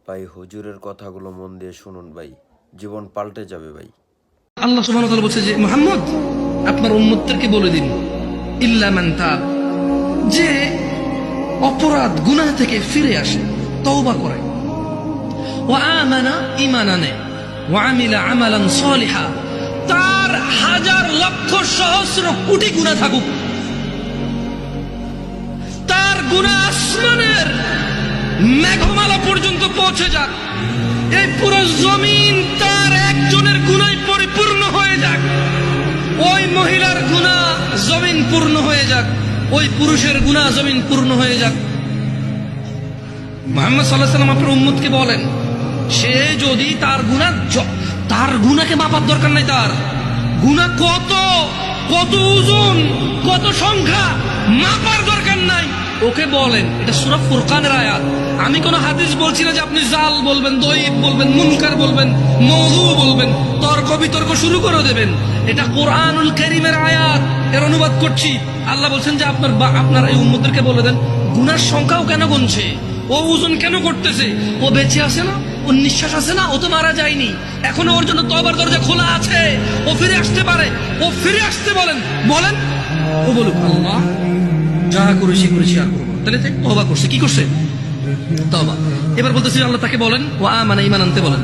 ভাই হুজুরের কথাগুলো মন দিয়ে শুনুন ভাই, জীবন পাল্টে যাবে ভাই। আল্লাহ সুবহানাহু ওয়া তাআলা বলছে যে মুহাম্মদ আপনার উম্মতদেরকে বলে দিন ইল্লা মান তাব, যে অপরাধ গুনাহ থেকে ফিরে আসে, তওবা করে, ওয়া আমানা ঈমান আনে, ওয়া আমিলা আমালান সালিহা, তার হাজার লক্ষ সহস্র কোটি গুনাহ থাকুক, তার গুনাহ আসমানের মেঘমালা পর্যন্ত পৌঁছে যাক, এই পুরো জমিন তার একজনের গুনায় পরিপূর্ণ হয়ে যাক, ওই মহিলার গুনাহ জমিন পূর্ণ হয়ে যাক, ওই পুরুষের গুনাহ জমিন পূর্ণ হয়ে যাক। মুহাম্মদ সাল্লাল্লাহু আলাইহি ওয়াসাল্লাম আপনার উম্মতকে বলেন, সে যদি তার গুনাহকে মাপার দরকার নাই, তার গুনাহ কত কত ওজন কত সংখ্যা মাপার দরকার নাই, ওকে বলেন। এটা সূরা ফুরকানের আয়াত। আমি কোন হাদিস বলছি না যে আপনি জাল বলবেন, দঈফ বলবেন, মুনকার বলবেন, মওযু বলবেন, তর্ক বিতর্ক শুরু করে দেবেন। এটা কোরআনুল কারীমের আয়াত, এর অনুবাদ করছি। আল্লাহ বলছেন যে আপনার এই উম্মতদেরকে বলে দেন, গুনার সংখ্যাও কেন গুনছে, ও ওজন কেন করতেছে, ও বেঁচে আছে না, ও নিঃশ্বাস আছে না, ও তো মারা যায়নি, এখনো ওর জন্য তওবার দরজা খোলা আছে, ও ফিরে আসতে পারে, ও ফিরে আসতে বলেন। ও বলুক আল্লাহ যা করেছি আর করবো, তাহলে তওবা করছে, কি করছে, তওবা। এবার বলতেছি আল্লাহ তাকে বলেন ওয়া আমানা ঈমান আনতে বলেন,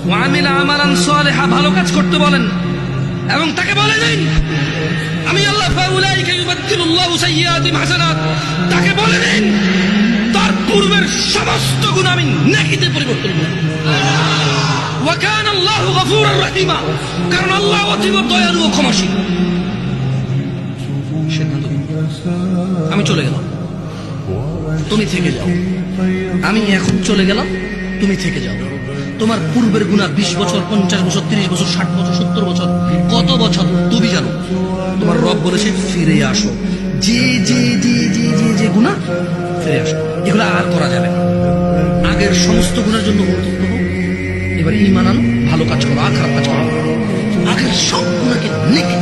ওয়া আমিলা আমালান সালিহা, ভালো কাজ করতে বলেন, এবং তাকে বলে দিন আমি আল্লাহ ফাউলাইকা ইউবাদদিলুল্লাহু সাইয়্যাতিহিম হাসানাত, তাকে বলে দিন তার পূর্বের সমস্ত গুনাহ আমি নেকিতে পরিবর্তন করব। ওয়া কানা আল্লাহু গফুরুর রহিমা, কারণ আল্লাহ অতীব দয়ালু ও ক্ষমাশীল। আমি চলে গেলাম, তুমি থেকে যাও, আমি এখন চলে গেলাম, তুমি থেকে যাও। তোমার পূর্বের গুনাহ 20 বছর, 50 বছর, 30 বছর, 60 বছর, 70 বছর, কত বছর তুমি জানো। তোমার রব বলেছে ফিরে আসো, যে গুনাহ ফিরে আসো, এগুলো আর করা যাবে না। আগের সমস্ত গুনার জন্য অনুতপ্ত হও, এবার ঈমান আনো, ভালো কাজ করো, আর খারাপ কাজ করো, আগের সব গুনাহকে নেকি